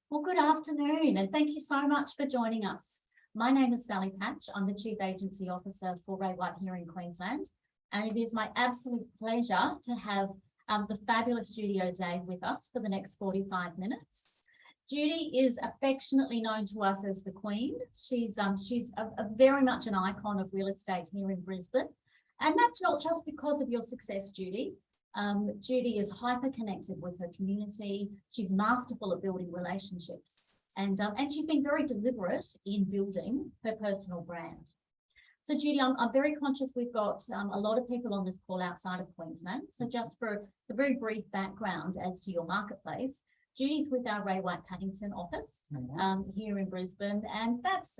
Well, good afternoon, and thank you so much for joining us. My name is Sally Patch. I'm the Chief Agency Officer for Ray White here in Queensland, and it is my absolute pleasure to have the fabulous Judy O'Dea with us for the next 45 minutes. Judy is affectionately known to us as the Queen. She's a very much an icon of real estate here in Brisbane, and that's not just because of your success, Judy. Judy is hyper connected with her community. She's masterful at building relationships, and she's been very deliberate in building her personal brand. So Judy, I'm very conscious we've got a lot of people on this call outside of Queensland. So just for a very brief background as to your marketplace, Judy's with our Ray White Paddington office here in Brisbane, and that's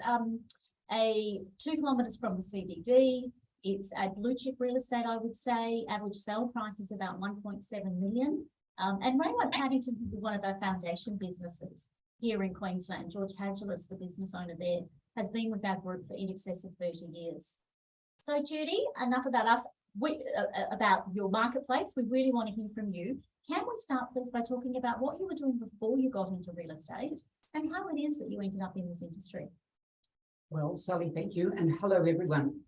2 kilometres from the CBD. It's a blue chip real estate, I would say. Average sale price is about 1.7 million. And Ray White Paddington is one of our foundation businesses here in Queensland. George Hadgelis, the business owner there, has been with our group for in excess of 30 years. So Judy, enough about us, about your marketplace. We really want to hear from you. Can we start please by talking about what you were doing before you got into real estate and how it is that you ended up in this industry? Well, Sally, thank you. And hello, everyone.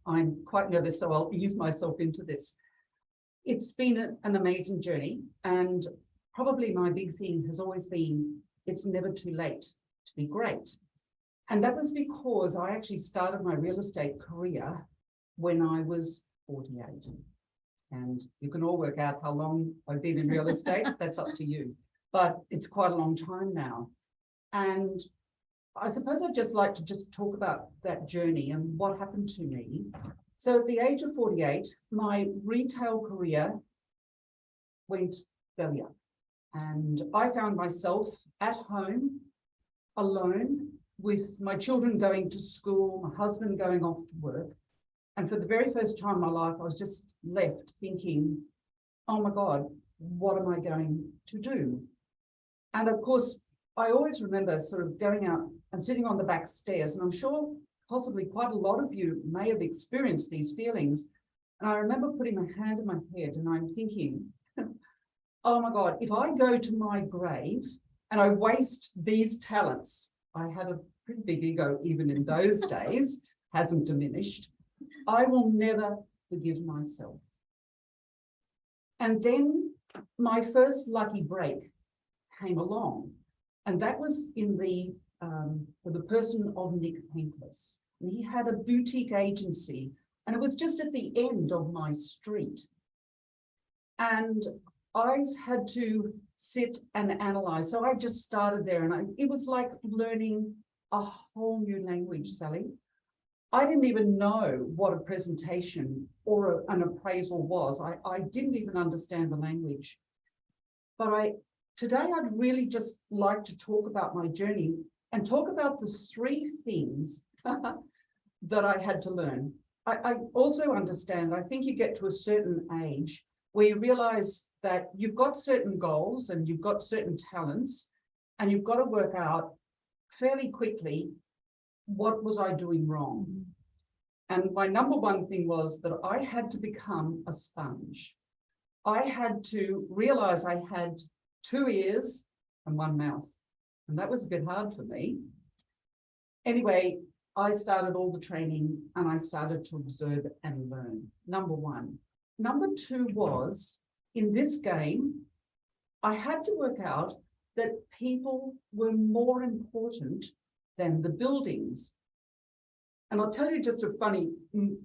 I'm quite nervous, so I'll ease myself into this. It's been an amazing journey. And probably my big thing has always been, it's never too late to be great. And that was because I actually started my real estate career when I was 48. And you can all work out how long I've been in real estate. That's up to you. But it's quite a long time now. And I suppose I'd just like to talk about that journey and what happened to me. So at the age of 48, my retail career went belly up. And I found myself at home, alone, with my children going to school, my husband going off to work. And for the very first time in my life, I was just left thinking, oh my God, what am I going to do? And of course, I always remember sort of going out and sitting on the back stairs, and I'm sure possibly quite a lot of you may have experienced these feelings. And I remember putting my hand on my head and I'm thinking, oh my God, if I go to my grave and I waste these talents, I had a pretty big ego even in those days, hasn't diminished, I will never forgive myself. And then my first lucky break came along. And that was in for the person of Nick Hankless. And he had a boutique agency, and it was just at the end of my street. And I had to sit and analyze. So I just started there, and it was like learning a whole new language, Sally. I didn't even know what a presentation or an appraisal was. I didn't even understand the language. But today, I'd really just like to talk about my journey and talk about the 3 things that I had to learn. I also understand, I think you get to a certain age where you realize that you've got certain goals and you've got certain talents, and you've got to work out fairly quickly, what was I doing wrong? And my number one thing was that I had to become a sponge. I had to realize I had 2 ears and 1 mouth. And that was a bit hard for me. Anyway, I started all the training and I started to observe and learn, number 1. Number 2 was, in this game, I had to work out that people were more important than the buildings. And I'll tell you just a funny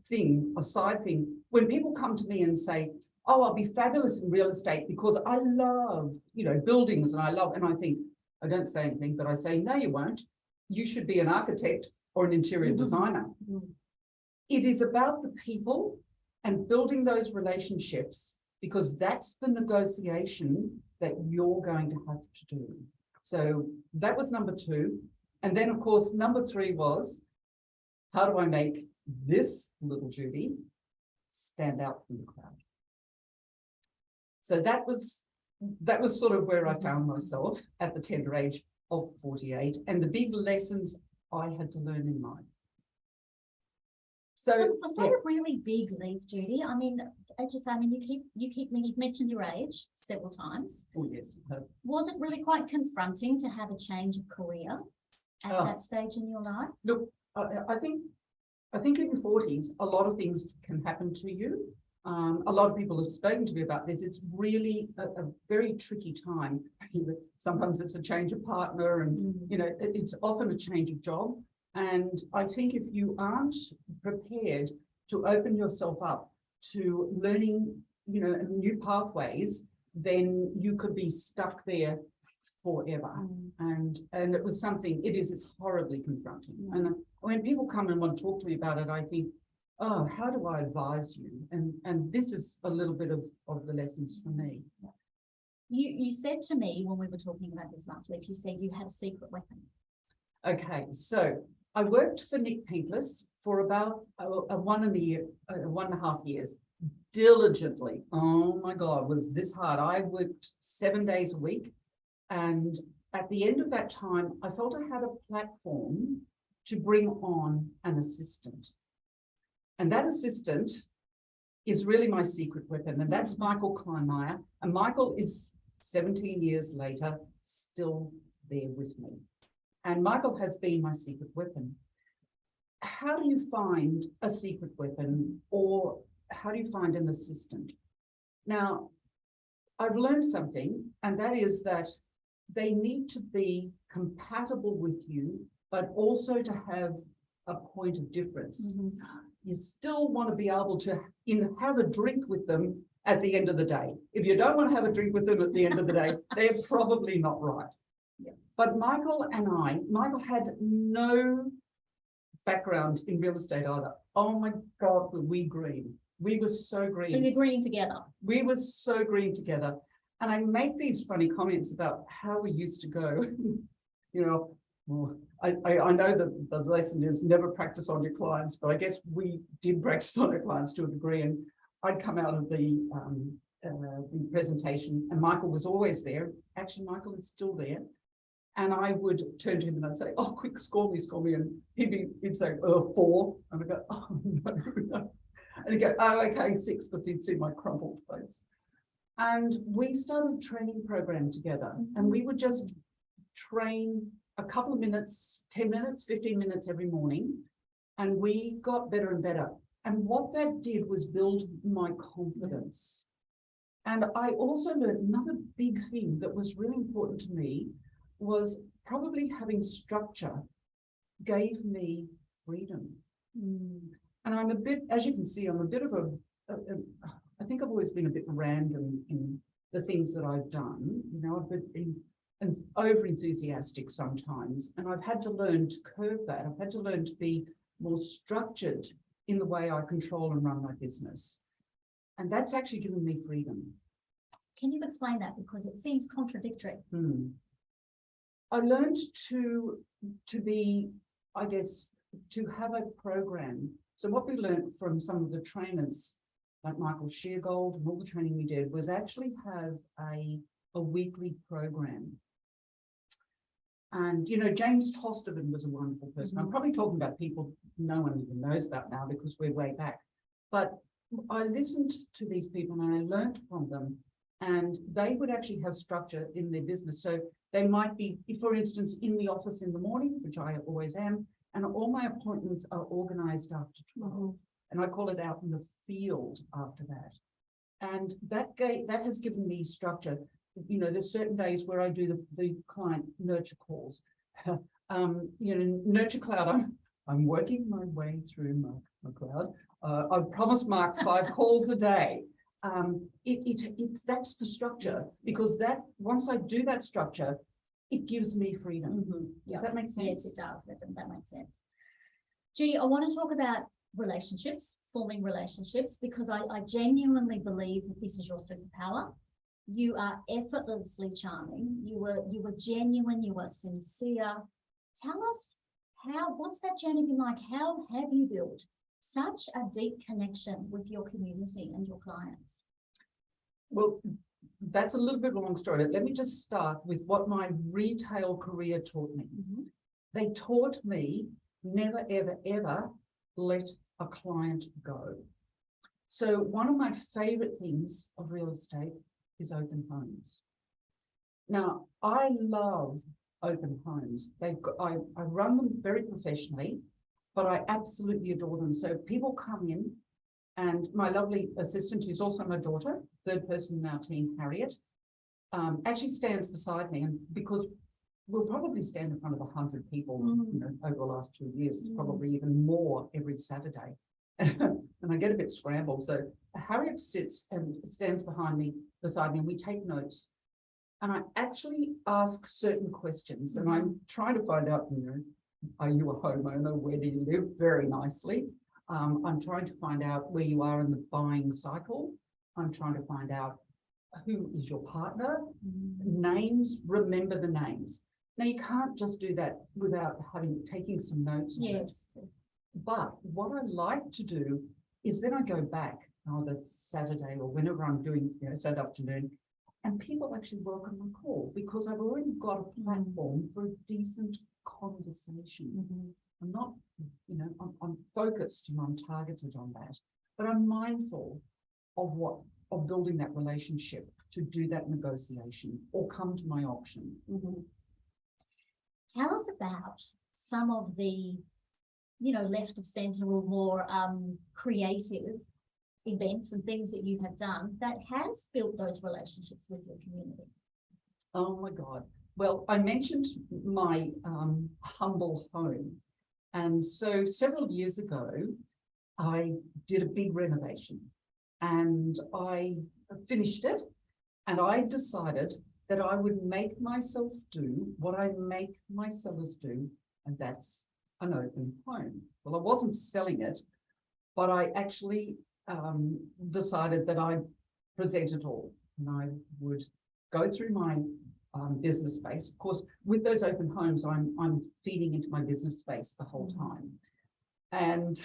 thing, a side thing. When people come to me and say, oh, I'll be fabulous in real estate because I love, buildings and I think, I don't say anything, but I say, no, you won't. You should be an architect or an interior designer. It is about the people and building those relationships, because that's the negotiation that you're going to have to do. So that was number 2. And then, of course, number 3 was, how do I make this little Judy stand out from the crowd? So that was sort of where I found myself at the tender age of 48, and the big lessons I had to learn in life. So, Was that yeah. a really big leap, Judy? I mean, you've mentioned your age several times. Oh, yes. Was it really quite confronting to have a change of career at Oh. that stage in your life? Look, I think in your 40s, a lot of things can happen to you. A lot of people have spoken to me about this. It's really a very tricky time. Sometimes it's a change of partner and, you know, it's often a change of job. And I think if you aren't prepared to open yourself up to learning, you know, new pathways, then you could be stuck there forever. And it was something, it's horribly confronting. And when people come and want to talk to me about it, I think, oh, how do I advise you? And this is a little bit of the lessons for me. You said to me when we were talking about this last week, you said you had a secret weapon. Okay, so I worked for Nick Pinkless for about 1.5 years, diligently. Oh my God, was this hard? I worked 7 days a week. And at the end of that time, I felt I had a platform to bring on an assistant. And that assistant is really my secret weapon. And that's Michael Kleinmeyer. And Michael is 17 years later, still there with me. And Michael has been my secret weapon. How do you find a secret weapon, or how do you find an assistant? Now, I've learned something, and that is that they need to be compatible with you, but also to have a point of difference. You still want to be able to have a drink with them at the end of the day. If you don't want to have a drink with them at the end of the day, they're probably not right. Yeah. But Michael had no background in real estate either. Oh my God, were we green. We were so green. So you're green together. We were so green together. And I make these funny comments about how we used to go, you know, well, I know that the lesson is never practice on your clients, but I guess we did practice on our clients to a degree. And I'd come out of the presentation and Michael was always there. Actually, Michael is still there. And I would turn to him and I'd say, oh, quick, score me. And he'd say, 4. And I'd go, oh, no. And he'd go, oh, okay, 6, because he'd see my crumpled face. And we started a training program together, and we would just train a couple of minutes, 10 minutes, 15 minutes every morning. And we got better and better. And what that did was build my confidence. And I also learned another big thing that was really important to me was probably having structure gave me freedom. And I'm a bit, as you can see, I'm a bit of I think I've always been a bit random in the things that I've done. You know, I've been over enthusiastic sometimes, and I've had to learn to curb that. I've had to learn to be more structured in the way I control and run my business. And that's actually given me freedom. Can you explain that? Because it seems contradictory. I learned to be, I guess, to have a program. So what we learned from some of the trainers, like Michael Sheargold and all the training we did, was actually have a weekly program. And, you know, James Tosterman was a wonderful person. I'm probably talking about people no one even knows about now because we're way back. But I listened to these people and I learned from them, and they would actually have structure in their business. So they might be, for instance, in the office in the morning, which I always am, and all my appointments are organized after 12. And I call it out in the field after that. And that has given me structure. You know, there's certain days where I do the client nurture calls. You know, Nurture Cloud, I'm working my way through my cloud. I've promised Mark 5 calls a day. That's the structure, because that once I do that structure, it gives me freedom. Does that make sense? Yes, it does. That makes sense. Judy, I want to talk about relationships, forming relationships, because I genuinely believe that this is your superpower. You are effortlessly charming. You were genuine. You were sincere. Tell us what's that journey been like? How have you built such a deep connection with your community and your clients? Well, that's a little bit of a long story. Let me just start with what my retail career taught me. They taught me never, ever, ever let a client go. So one of my favorite things of real estate is open homes. Now, I love open homes. I run them very professionally, but I absolutely adore them. So people come in, and my lovely assistant, who's also my daughter, third person in our team, Harriet, actually stands beside me, and because we'll probably stand in front of 100 people, you know, over the last 2 years, probably even more every Saturday. And I get a bit scrambled. So Harriet sits and stands behind me, beside me, and we take notes. And I actually ask certain questions, and I'm trying to find out, you know, are you a homeowner? Where do you live? Very nicely. I'm trying to find out where you are in the buying cycle. I'm trying to find out who is your partner, names, remember the names. Now, you can't just do that without taking some notes. Yes. But what I like to do is then I go back on the Saturday or whenever I'm doing, you know, Saturday afternoon, and people actually welcome my call because I've already got a platform for a decent conversation. I'm not, you know, I'm focused and I'm targeted on that, but I'm mindful of building that relationship to do that negotiation or come to my auction. Tell us about some of the, you know, left of centre or more creative events and things that you have done that has built those relationships with your community. Oh my God. Well, I mentioned my humble home. And so several years ago, I did a big renovation and I finished it, and I decided that I would make myself do what I make my sellers do, and that's an open home. Well, I wasn't selling it, but I actually decided that I'd present it all, and I would go through my business space. Of course, with those open homes, I'm feeding into my business space the whole time. And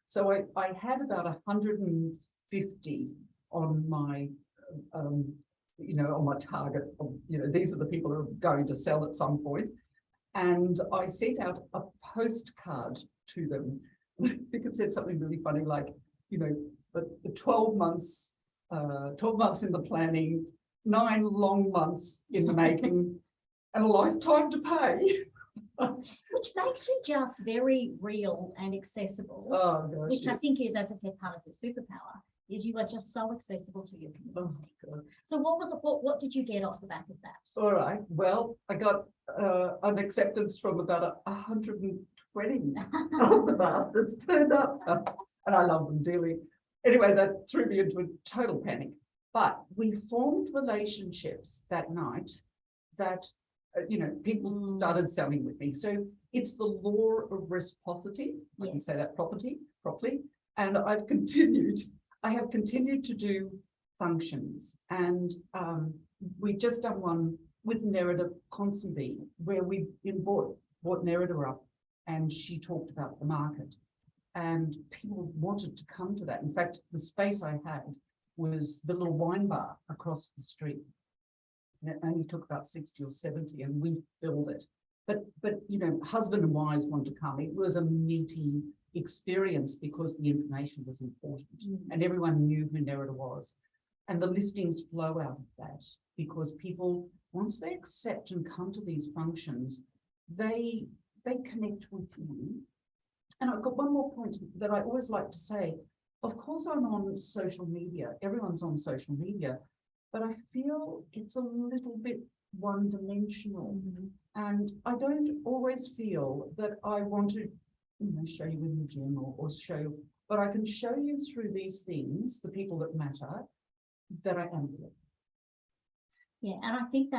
so I had about 150 on my, you know, on my target of, you know, these are the people who are going to sell at some point. And I sent out a postcard to them. I think it said something really funny, like, you know, the 12 months in the planning, 9 long months in the making, and a lifetime to pay. Which makes you just very real and accessible. Oh, gosh, which I yes. think is, as I said, part of your superpower, is you are just so accessible to your community. Oh, God. So what did you get off the back of that? All right. Well, I got an acceptance from about 120 of the bastards turned up, and I love them dearly. Anyway, that threw me into a total panic. But we formed relationships that night that, you know, people started selling with me. So it's the law of reciprocity. I can say that properly. And I have continued to do functions. And we've just done one with Nerida Consenby, where we brought Nerida up, and she talked about the market. And people wanted to come to that. In fact, the space I had was the little wine bar across the street. And it only took about 60 or 70, and we filled it. But you know, husband and wives wanted to come. It was a meaty experience because the information was important and everyone knew who Nerida was. And the listings flow out of that because people, once they accept and come to these functions, they connect with you. And I've got one more point that I always like to say. Of course, I'm on social media. Everyone's on social media, but I feel it's a little bit one-dimensional. And I don't always feel that I want to, you know, show you in the gym or show, but I can show you through these things, the people that matter, that I am here. Yeah, and I think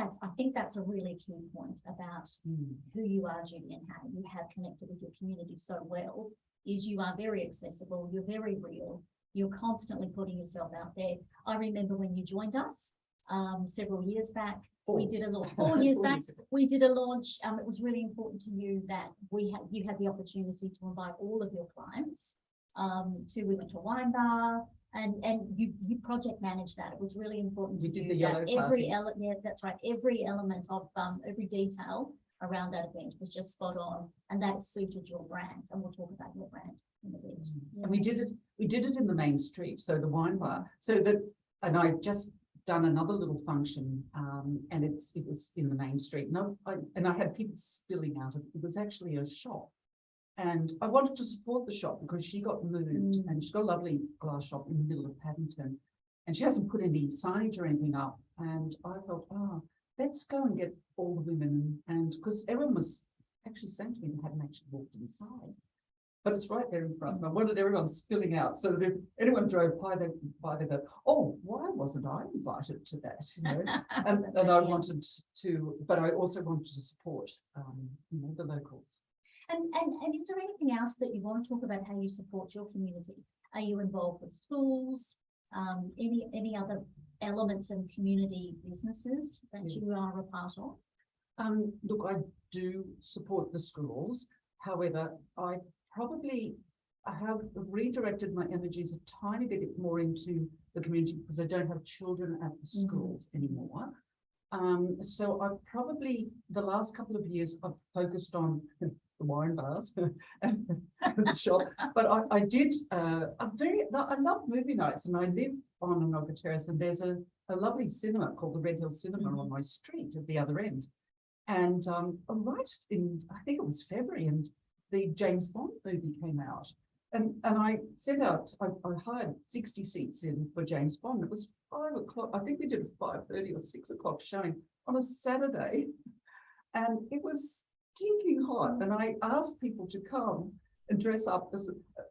that's a really key point about who you are, Judy, and how you have connected with your community so well. Is you are very accessible, you're very real, you're constantly putting yourself out there. I remember when you joined us several years back, we did a little 4 years back, we did a launch. It was really important to you that you had the opportunity to invite all of your clients we went to a wine bar, and you project managed that. It was really important to do that. Every element, yeah, that's right. Every element of every detail around that event was just spot on, and that suited your brand. And we'll talk about your brand in a bit. And we did it in the main street, so the wine bar. And I've just done another little function, and it was in the main street. And I had people spilling out of it. It was actually a shop. And I wanted to support the shop because she got moved and she's got a lovely glass shop in the middle of Paddington. And she hasn't put any signage or anything up. And I thought, let's go and get all the women. And because everyone was actually saying to me they hadn't actually walked inside. But it's right there in front. And I wanted everyone spilling out so that if anyone drove by, they'd go, oh, why wasn't I invited to that? You know? and I wanted to, but I also wanted to support, the locals. And is there anything else that you want to talk about how you support your community? Are you involved with schools? Any other elements in community businesses that you are a part of? Look, I do support the schools. However, I have redirected my energies a tiny bit more into the community because I don't have children at the schools anymore. So I probably, the last couple of years, I've focused on the wine bars and the shop. But I love movie nights, and I live on Anoka Terrace, and there's a lovely cinema called the Red Hill Cinema on my street at the other end. And right in, I think it was February, and the James Bond movie came out. And I sent out, I hired 60 seats in for James Bond. It was 5 o'clock. I think we did a 5:30 or 6 o'clock showing on a Saturday. And it was stinking hot. And I asked people to come and dress up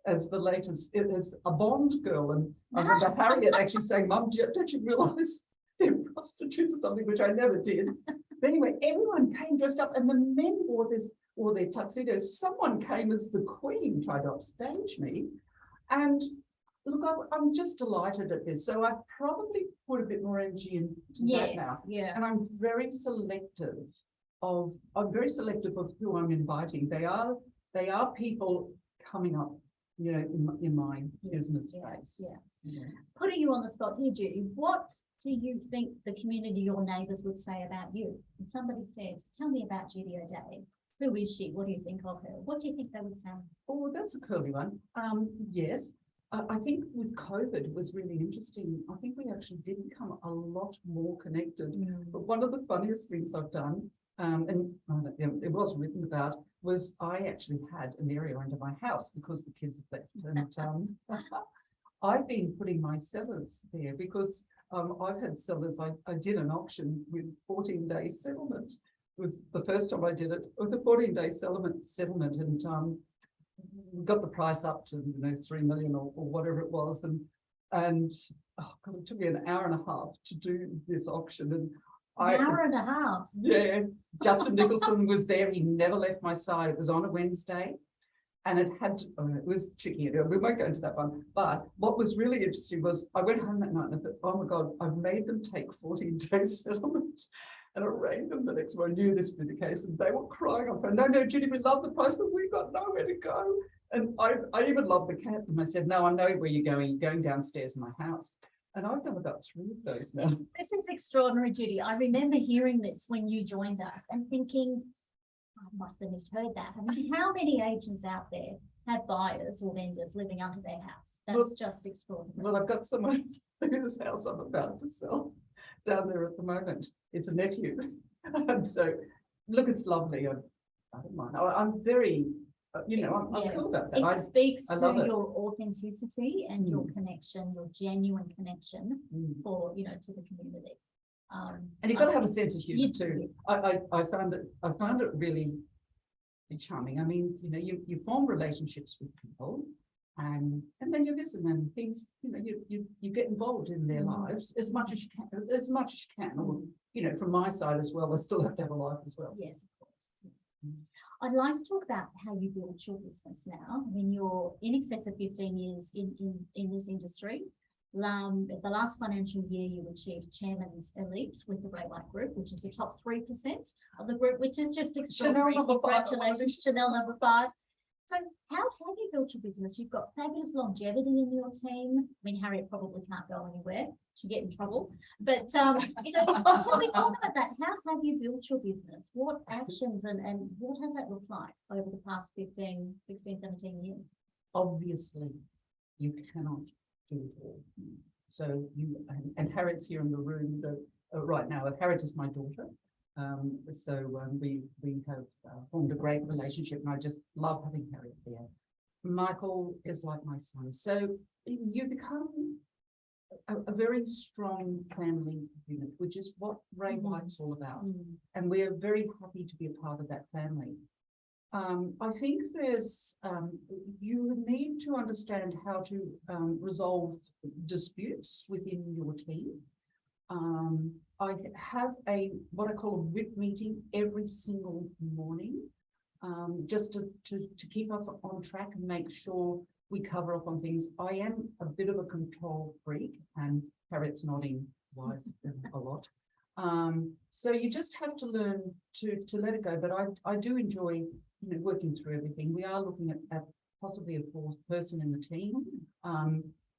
as the latest, as a Bond girl. And I remember Harriet actually saying, Mum, don't you realise they're prostitutes or something, which I never did. But anyway, everyone came dressed up, and the men wore their tuxedos. Someone came as the Queen, tried to upstage me. And look, I'm just delighted at this. So I probably put a bit more energy into that now. Yeah. And I'm very selective of who I'm inviting. They are people coming up, in my business space. Yeah. Putting you on the spot here, Judy, what do you think the community, your neighbours, would say about you? If somebody said, tell me about Judy O'Day. Who is she? What do you think of her? What do you think they would say? Oh, that's a curly one. Yes. I think with COVID, it was really interesting. I think we actually did become a lot more connected. But one of the funniest things I've done, it was written about, was I actually had an area under my house because the kids have left. And I've been putting my cellars there because I've had cellars. I did an auction with 14-day settlement. It was the first time I did it with a 14-day settlement, and we got the price up to 3 million or whatever it was, and oh God, it took me an hour and a half to do this auction. And an hour and a half. Yeah, Justin Nicholson was there. He never left my side. It was on a Wednesday, and it was tricky. We won't go into that one. But what was really interesting was I went home that night and I thought, oh my God, I've made them take 14-day settlement. And I rang them the next morning. I knew this would be the case, and they were crying on phone. No, Judy, we love the price, but we've got nowhere to go. And I even love the cat. And I said, no, I know where you're going. You're going downstairs in my house. And I've done about 3 of those now. This is extraordinary, Judy. I remember hearing this when you joined us and thinking, I must have misheard that. I mean, how many agents out there have buyers or vendors living under their house? That's just extraordinary. Well, I've got someone whose house I'm about to sell down there at the moment. It's a nephew. And so, look, it's lovely. I don't mind. I'm very, I'm cool about that. It speaks to your authenticity and your connection, your genuine connection for, to the community. And you've got to have a sense of humour too. I found it really charming. I mean, you form relationships with people, and then you listen, and things, you get involved in their lives as much as you can, or from my side as well. I still have to have a life as well. Yes, of course. I'd like to talk about how you built your business now. I mean, you're in excess of 15 years in this industry. The last financial year, you achieved Chairman's Elite with the Ray White Group, which is the top 3% of the group, which is just extraordinary. Chanel number 5. Congratulations, Chanel number 5. So how have you built your business? You've got fabulous longevity in your team. I mean, Harriet probably can't go anywhere. She'll get in trouble. But, you know, can we talk about that? How have you built your business? What actions and what has that looked like over the past 15, 16, 17 years? Obviously, you cannot do it all. So and Harriet's here in the room right now. Harriet is my daughter. We have formed a great relationship, and I just love having Harriet there. Michael is like my son. So you become a very strong family unit, which is what Ray White's all about. And we're very happy to be a part of that family. I think you need to understand how to resolve disputes within your team. I have what I call a WIP meeting every single morning, just to keep us on track and make sure we cover up on things. I am a bit of a control freak, and Harriet's nodding wise a lot. So you just have to learn to let it go. But I do enjoy, working through everything. We are looking at possibly a fourth person in the team.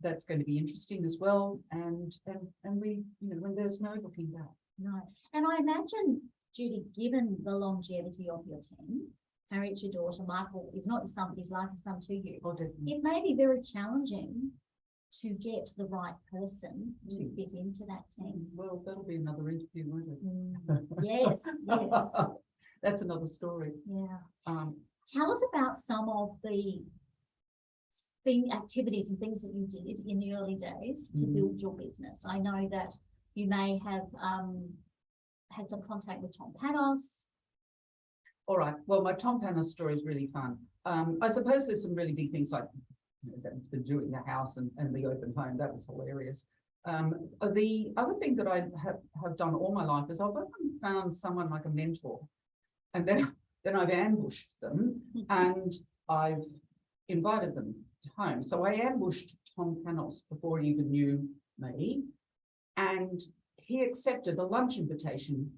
That's going to be interesting as well. And we, when there's no looking back. No. And I imagine, Judy, given the longevity of your team, Harriet's your daughter, Michael is not somebody's like a son to you. Oh, definitely. It may be very challenging to get the right person to fit into that team. Well, that'll be another interview, won't it? Yes, yes. That's another story. Yeah. Tell us about some of the activities and things that you did in the early days to build your business. I know that you may have had some contact with Tom Panos. All right. Well, my Tom Panos story is really fun. I suppose there's some really big things like the doing the house and the open home. That was hilarious. The other thing that I have done all my life is I've often found someone like a mentor, and then I've ambushed them and I've invited them home. So I ambushed Tom Panos before he even knew me, and he accepted a lunch invitation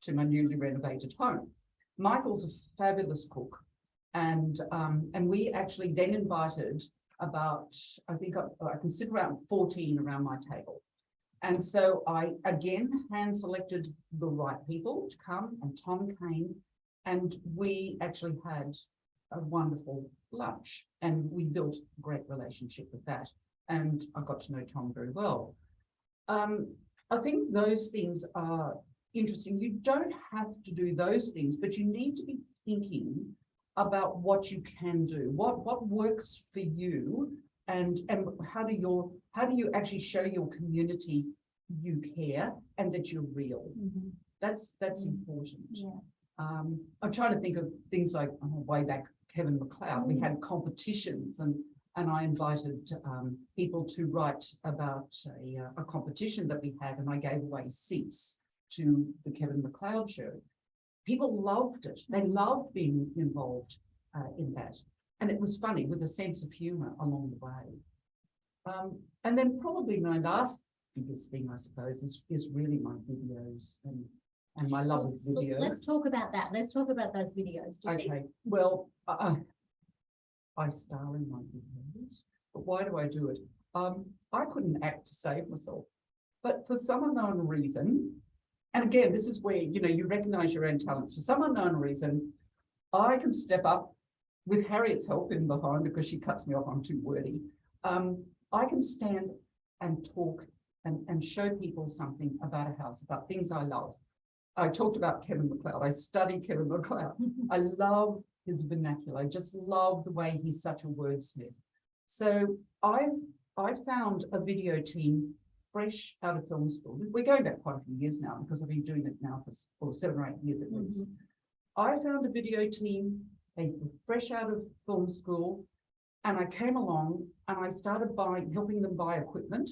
to my newly renovated home. Michael's a fabulous cook, and we actually then invited about, I think I can sit around 14 around my table. And so I again hand selected the right people to come, and Tom came, and we actually had a wonderful lunch, and we built a great relationship with that. And I got to know Tom very well. I think those things are interesting. You don't have to do those things, but you need to be thinking about what you can do, what works for you, and how do you actually show your community you care and that you're real. That's important. Yeah. I'm trying to think of things like way back, Kevin McLeod. We had competitions, and I invited people to write about a competition that we had, and I gave away seats to the Kevin McLeod show. People loved it. They loved being involved in that. And it was funny, with a sense of humor along the way. And then probably my last biggest thing, I suppose, is really my videos and my love of videos. Let's talk about that. Let's talk about those videos. Okay, well, I star in my videos, but why do I do it? I couldn't act to save myself, but for some unknown reason, and again, this is where, you recognize your own talents. For some unknown reason, I can step up with Harriet's help in behind, because she cuts me off, I'm too wordy. I can stand and talk and show people something about a house, about things I love. I talked about Kevin McLeod. I studied Kevin McLeod. I love his vernacular. I just love the way he's such a wordsmith. So I found a video team fresh out of film school. We're going back quite a few years now, because I've been doing it now for 7 or 8 years at least. I found a video team, they were fresh out of film school, and I came along and I started helping them buy equipment.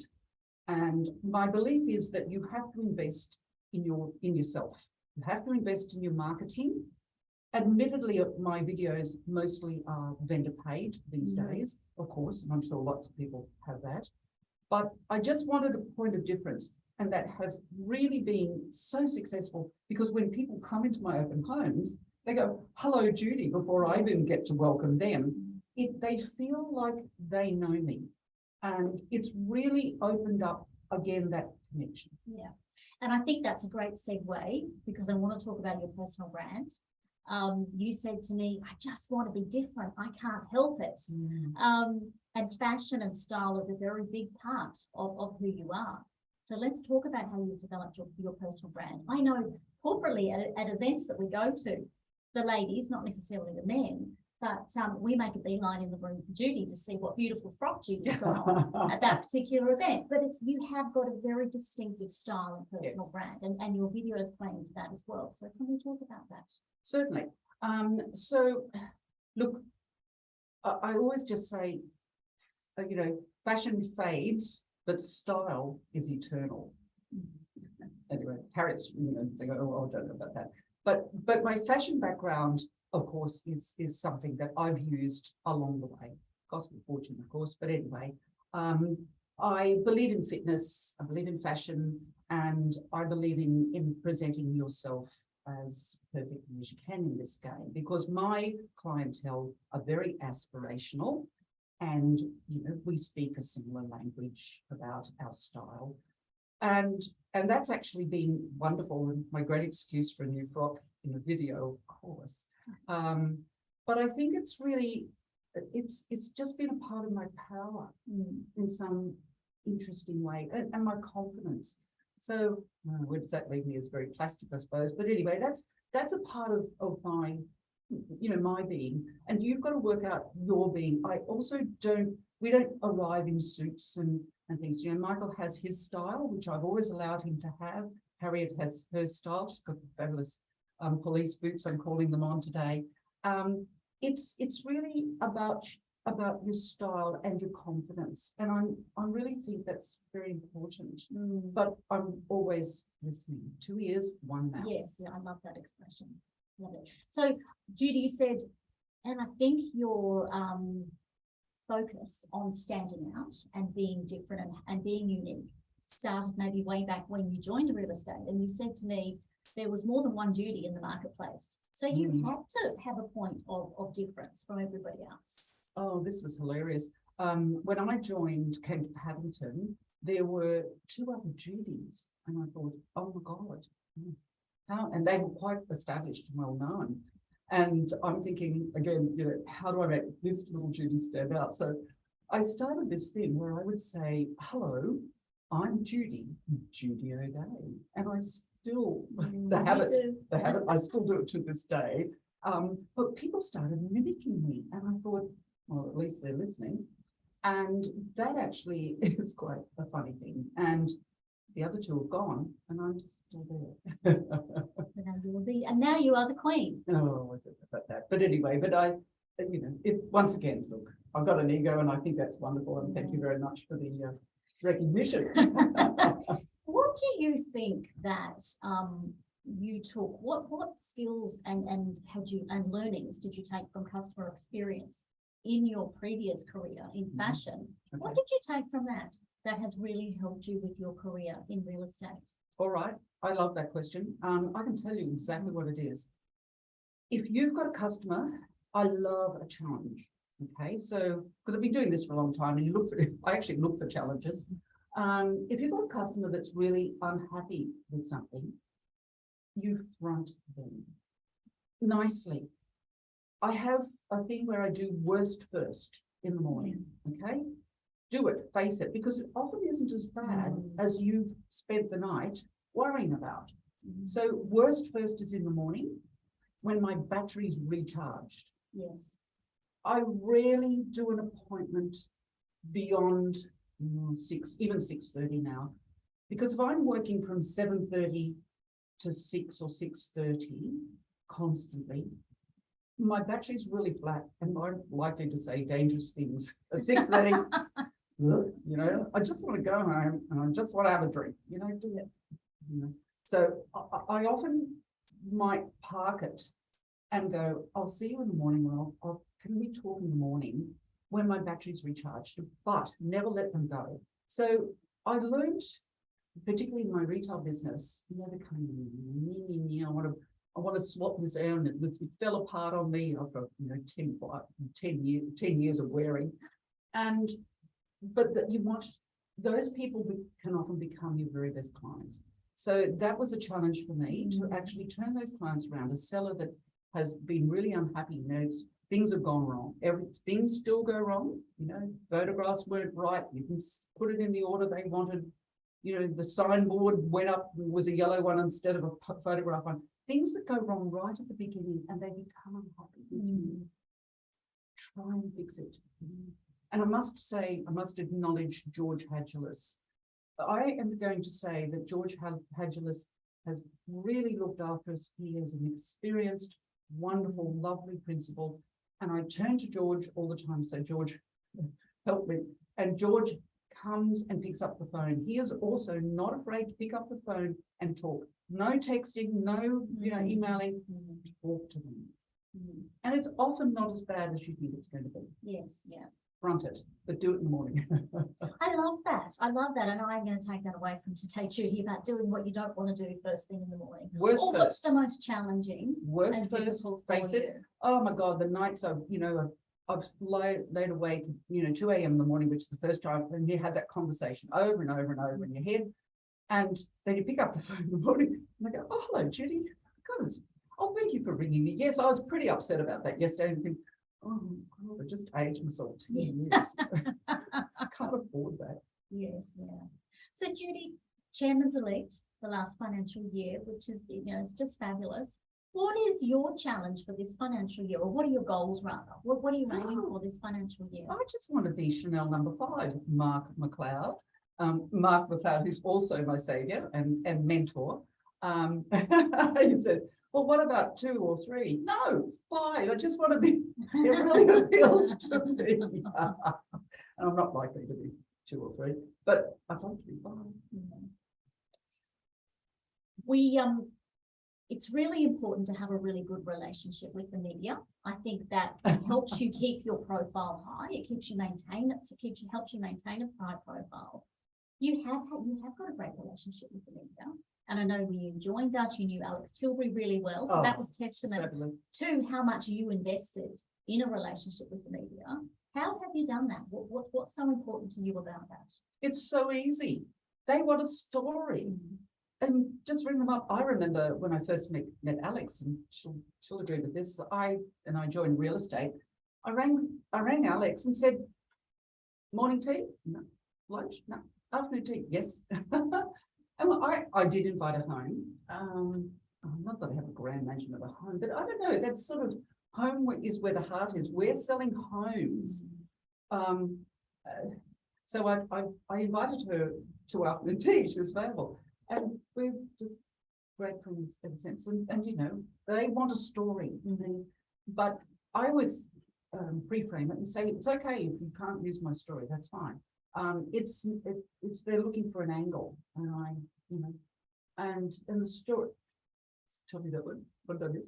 And my belief is that you have to invest in yourself. You have to invest in your marketing. Admittedly, my videos mostly are vendor paid these days, of course, and I'm sure lots of people have that. But I just wanted a point of difference, and that has really been so successful, because when people come into my open homes, they go, "Hello, Judy," before I even get to welcome them. they feel like they know me. And it's really opened up again that connection. Yeah. And I think that's a great segue because I want to talk about your personal brand. You said to me, I just want to be different. I can't help it. And fashion and style are a very big part of who you are. So let's talk about how you've developed your personal brand. I know corporately at events that we go to, the ladies, not necessarily the men, but we make a beeline in the room for Judy to see what beautiful frock Judy's got on at that particular event. But you have got a very distinctive style and personal brand, and your video is playing to that as well. So can we talk about that? Certainly. So look, I always just say, fashion fades, but style is eternal. Anyway, Harriet's, they go, oh, I don't know about that. But my fashion background, of course, is something that I've used along the way. Cost me a fortune, of course, but anyway, I believe in fitness, I believe in fashion, and I believe in presenting yourself as perfectly as you can in this game, because my clientele are very aspirational, and we speak a similar language about our style, and that's actually been wonderful, and my great excuse for a new frock in the video, of course. But I think it's really, it's just been a part of my power in some interesting way, and my confidence. So where does that leave me? Is very plastic, I suppose. But anyway, that's a part of my, my being. And you've got to work out your being. I also we don't arrive in suits and things. Michael has his style, which I've always allowed him to have. Harriet has her style. She's got the fabulous police boots. I'm calling them on today. It's really about your style and your confidence, and I really think that's very important. But I'm always listening. 2 ears, 1 mouth. Yes, yeah, I love that expression. Love it. So Judy, you said, and I think your focus on standing out and being different and being unique started maybe way back when you joined real estate, and you said to me there was more than one Judy in the marketplace. So you had to have a point of difference from everybody else. Oh, this was hilarious. When I came to Paddington, there were 2 other Judys, and I thought, oh my God, how? And they were quite established and well known. And I'm thinking again, how do I make this little Judy stand out? So I started this thing where I would say, hello, I'm Judy O'Day, and I still the habit. I still do it to this day. But people started mimicking me, and I thought, well, at least they're listening. And that actually is quite a funny thing. And the other 2 have gone, and I'm still there. And now you are the queen. Oh, I don't know about that. But anyway, once again, look, I've got an ego, and I think that's wonderful. And thank you very much for the recognition. What do you think that you took? What skills and learnings did you take from customer experience in your previous career in fashion? Okay. What did you take from that has really helped you with your career in real estate? All right, I love that question. I can tell you exactly what it is. If you've got a customer, I love a challenge. Okay, so because I've been doing this for a long time, and I actually look for challenges. If you've got a customer that's really unhappy with something, you front them nicely. I have a thing where I do worst first in the morning. Okay, do it, face it, because it often isn't as bad as you've spent the night worrying about. So worst first is in the morning when my battery's recharged. Yes. I rarely do an appointment beyond 6, even 6:30 now, because if I'm working from 7:30 to 6 or 6:30 constantly, my battery's really flat, and I'm likely to say dangerous things at 6:30. I just want to go home and I just want to have a drink. Do it. So I often might park it and go, I'll see you in the morning. Can we talk in the morning when my battery's recharged? But never let them go. So I learned, particularly in my retail business, never coming in, I want to I want to swap this out, and it fell apart on me. I've got, 10 years of wearing. But that you want, those people can often become your very best clients. So that was a challenge for me to actually turn those clients around. A seller that has been really unhappy, things have gone wrong. Things still go wrong. Photographs weren't right. You can put it in the order they wanted. The signboard went up, was a yellow one instead of a photograph one. Things that go wrong right at the beginning and they become unhappy. Try and fix it. And I must acknowledge George Hadgelis. I am going to say that George Hadgelis has really looked after us. He is an experienced, wonderful, lovely principal. And I turn to George all the time. So George, help me. And George comes and picks up the phone. He is also not afraid to pick up the phone and talk. No texting, no emailing, talk to them. And it's often not as bad as you think it's going to be. Yes, yeah. Front it, but do it in the morning. I love that. I love that. And I'm going to take that away from today, Judy, about doing what you don't want to do first thing in the morning. What's the most challenging? Worst first, face it. Oh my God, the nights I've laid awake, 2 a.m. in the morning, which is the first time, and you had that conversation over and over and over in your head. And then you pick up the phone in the morning and they go, "Oh, hello, Judy. Goodness. Oh, thank you for ringing me. Yes, I was pretty upset about that yesterday." And think, "Oh, God, I just aged myself 10 years. I can't afford that." Yes, yeah. So, Judy, Chairman's Elite the last financial year, which is, it's just fabulous. What is your challenge for this financial year, or what are your goals rather? What are you aiming for this financial year? I just want to be Chanel number 5, Mark McLeod. Mark McLeod, who's also my saviour and mentor. He said, "Well, what about 2 or 3? No, 5. I just want to be, it really appeals to me." And I'm not likely to be 2 or 3, but I'd like to be 5. It's really important to have a really good relationship with the media. I think that helps you keep your profile high. It keeps you maintain it. Helps you maintain a high profile. You have got a great relationship with the media. And I know when you joined us, you knew Alex Tilbury really well. So that was testament to how much you invested in a relationship with the media. How have you done that? What's so important to you about that? It's so easy. They want a story. And just ring them up. I remember when I first met Alex, and she'll agree with this. I joined real estate. I rang Alex and said, "Morning tea? No. Lunch? No. Afternoon tea? Yes." And I did invite her home. Not that I have a grand mansion of a home, but I don't know. That's sort of home is where the heart is. We're selling homes. So I invited her to afternoon tea. She was available. And we've just great friends ever since. And they want a story. But I always pre-frame it and say, it's okay if you can't use my story, that's fine. It's they're looking for an angle. And and the story, tell me that one. What did I miss?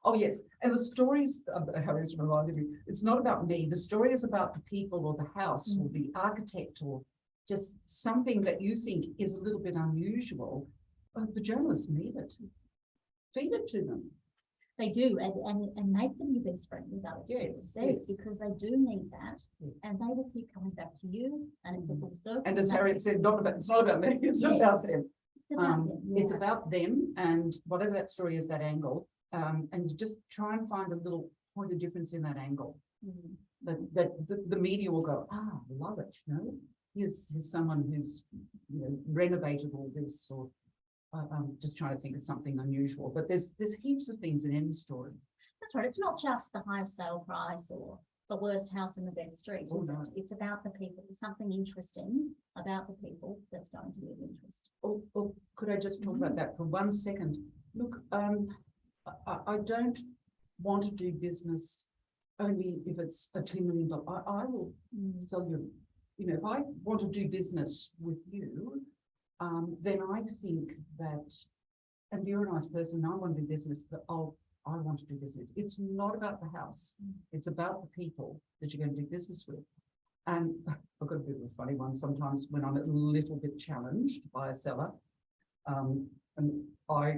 Oh, yes. And the stories, Harry's reminded me, it's not about me. The story is about the people or the house or the architect or just something that you think is a little bit unusual. The journalists need it. Feed it to them. They do, and make them your best friend, as Alex says, because they do need that, and they will keep coming back to you, and it's a full circle. And as Harriet said, it's not about me, it's about them. It's about them, and whatever that story is, that angle, and just try and find a little point of difference in that angle. That the media will go, "Ah, I love it, here's someone who's renovated all this," or I'm just trying to think of something unusual, but there's heaps of things in any story. That's right. It's not just the highest sale price or the worst house in the best street. It's about the people. Something interesting about the people that's going to be of interest. Or could I just talk about that for 1 second? Look, I don't want to do business only if it's a $2 million. I will sell you. If I want to do business with you, then I think that, and you're a nice person, I want to do business, but I want to do business. It's not about the house. It's about the people that you're going to do business with. And I've got a bit of a funny one sometimes when I'm a little bit challenged by a seller. And I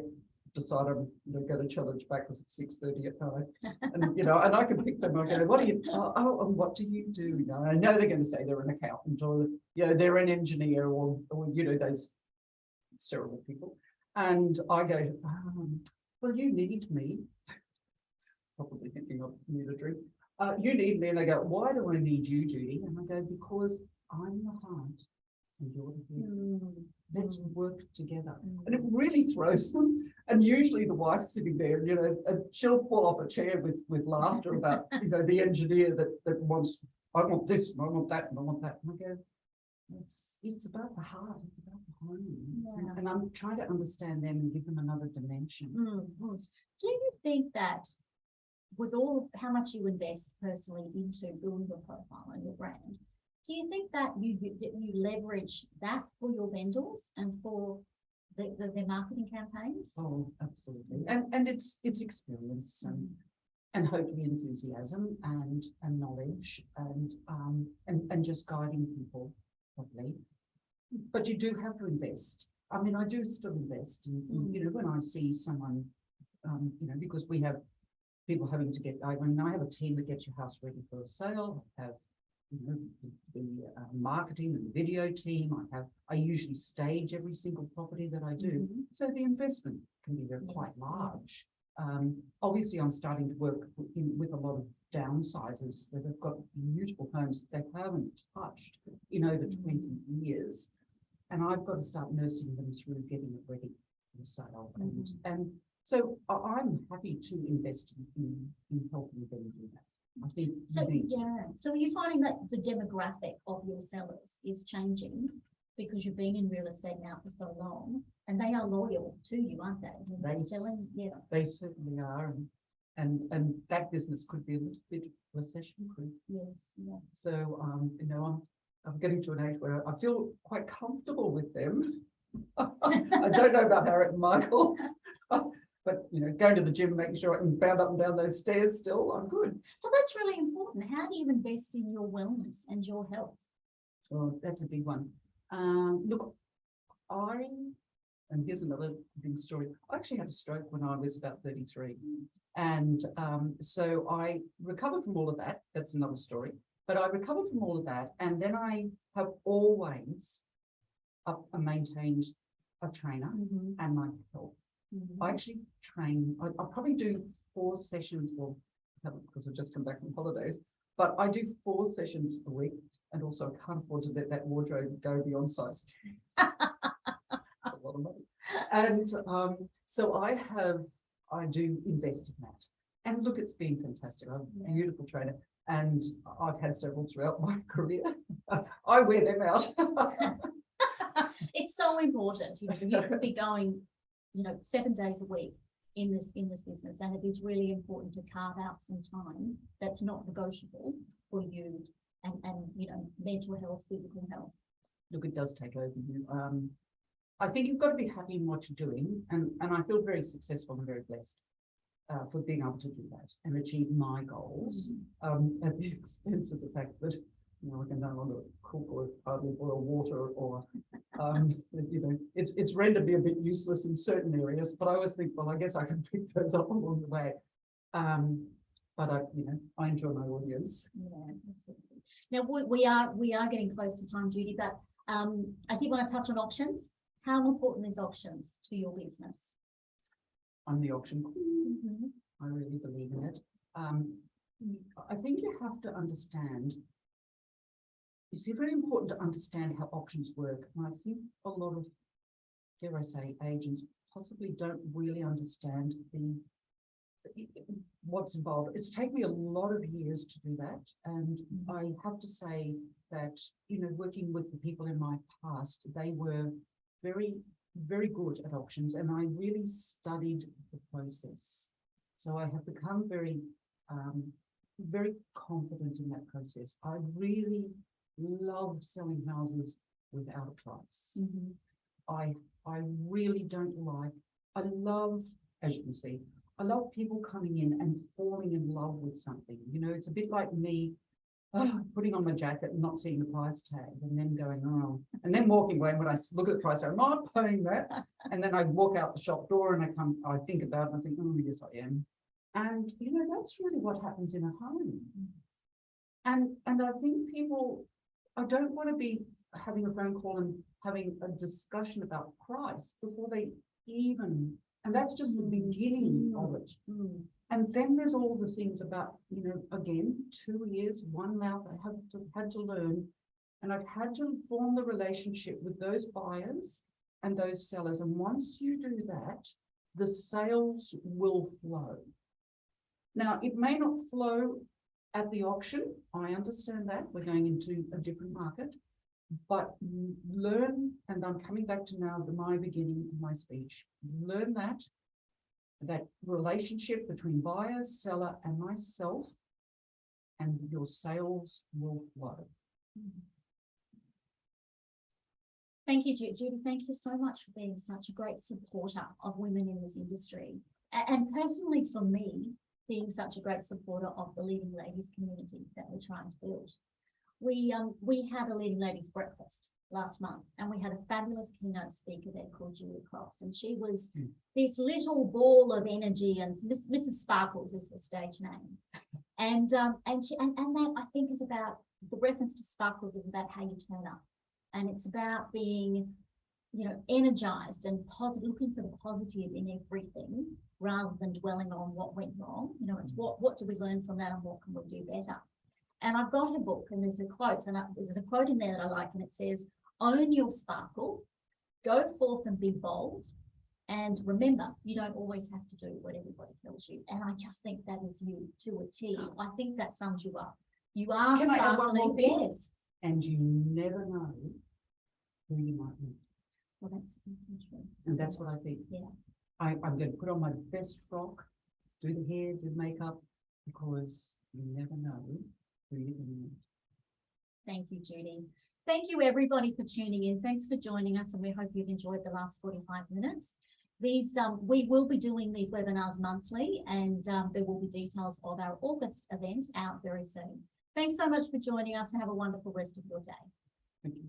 decide I'm going to challenge back because it's 6:30 at night, and and I can pick them. I go, what do you? Oh, and what do you do? I know they're going to say they're an accountant or they're an engineer or those terrible people, and I go, well, you need me. Probably thinking of need a drink. You need me, and they go, why do I need you, Judy? And I go, because I'm the heart and you're the head. Let's work together. And it really throws them. And usually the wife's sitting there, and she'll fall off a chair with laughter about, the engineer that wants, I want this, and I want that, and I want that. And I go, it's about the heart, it's about the home. Yeah. And I'm trying to understand them and give them another dimension. Do you think that with all how much you invest personally into building your profile and your brand, do you think that you leverage that for your vendors and for their marketing campaigns? Oh, absolutely. And it's experience and hopefully enthusiasm and knowledge and just guiding people properly. But you do have to invest. I mean, I do still invest in, when I see someone, because we have people having to get, I have a team that gets your house ready for a sale. I have, the marketing and the video team. I usually stage every single property that I do. So the investment can be quite large. Obviously, I'm starting to work with a lot of downsizers that have got beautiful homes that they haven't touched in over 20 years. And I've got to start nursing them through getting it ready for the sale. And so I'm happy to invest in helping them do that. I think so. So are you finding that the demographic of your sellers is changing because you've been in real estate now for so long, and they are loyal to you, aren't they? They certainly are, and that business could be a little bit recession-proof. Yes, yeah. So I'm getting to an age where I feel quite comfortable with them. I don't know about Harriet and Michael. But, going to the gym, making sure I can bound up and down those stairs still, I'm good. Well, that's really important. How do you invest in your wellness and your health? Oh, that's a big one. Look, and here's another big story. I actually had a stroke when I was about 33. And so I recovered from all of that. That's another story. But I recovered from all of that. And then I have always maintained a trainer and my health. I actually train, I probably do 4 sessions, well, because I've just come back from holidays, but I do 4 sessions a week, and also I can't afford to let that wardrobe go beyond size 10. That's a lot of money. And so I do invest in that. And look, it's been fantastic. I'm a beautiful trainer, and I've had several throughout my career. I wear them out. It's so important. You could be going 7 days a week in this business, and it is really important to carve out some time that's not negotiable for you and mental health, physical health. Look, it does take over you. I think you've got to be happy in what you're doing, and I feel very successful and very blessed for being able to do that and achieve my goals at the expense of the fact that I can no longer cook or hardly boil water, or it's rendered me a bit useless in certain areas. But I always think, well, I guess I can pick those up along the way. But I enjoy my audience. Yeah, absolutely. Now we are getting close to time, Judy, but I did want to touch on auctions. How important is auctions to your business? I'm the auction queen. I really believe in it. I think you have to understand. It's very important to understand how auctions work. And I think a lot of, dare I say, agents possibly don't really understand what's involved. It's taken me a lot of years to do that. And I have to say that, working with the people in my past, they were very, very good at auctions, and I really studied the process. So I have become very, very confident in that process. I really love selling houses without a price. I really don't like, I love, as you can see, I love people coming in and falling in love with something. It's a bit like me putting on my jacket and not seeing the price tag and then going, oh, and then walking away. When I look at the price tag, I'm not paying that. And then I walk out the shop door and I think about it and I think, oh, yes, I am. And, you know, that's really what happens in a home. And I think people, I don't want to be having a phone call and having a discussion about price before they even, and that's just the beginning of it. And then there's all the things about, you know, again, 2 years, one mouth, I had to learn, and I've had to form the relationship with those buyers and those sellers. And once you do that, the sales will flow. Now, it may not flow at the auction. I understand that. We're going into a different market. But learn, and I'm coming back to now my beginning of my speech, learn that relationship between buyer, seller, and myself, and your sales will flow. Thank you, Judy. Thank you so much for being such a great supporter of women in this industry. And personally for me, being such a great supporter of the Leading Ladies community that we're trying to build. We had a Leading Ladies breakfast last month, and we had a fabulous keynote speaker there called Julie Cross, and she was this little ball of energy, and Mrs. Sparkles is her stage name. And that I think is about, the reference to Sparkles is about how you turn up, and it's about being, you know, energized and positive, looking for the positive in everything rather than dwelling on what went wrong. You know, it's what do we learn from that and what can we do better? And I've got her book, and there's a quote, and there's a quote in there that I like, and it says, "Own your sparkle, go forth and be bold, and remember, you don't always have to do what everybody tells you." And I just think that is you to a T. I think that sums you up. You are Can I add one more sparkling, thing? yes. And you never know who you might meet. Well, that's true. And that's what I think. Yeah. I'm going to put on my best frock, do the hair, do the makeup, because you never know who you're going to meet. Thank you, Judy. Thank you, everybody, for tuning in. Thanks for joining us, and we hope you've enjoyed the last 45 minutes. These we will be doing these webinars monthly, and there will be details of our August event out very soon. Thanks so much for joining us, and have a wonderful rest of your day. Thank you.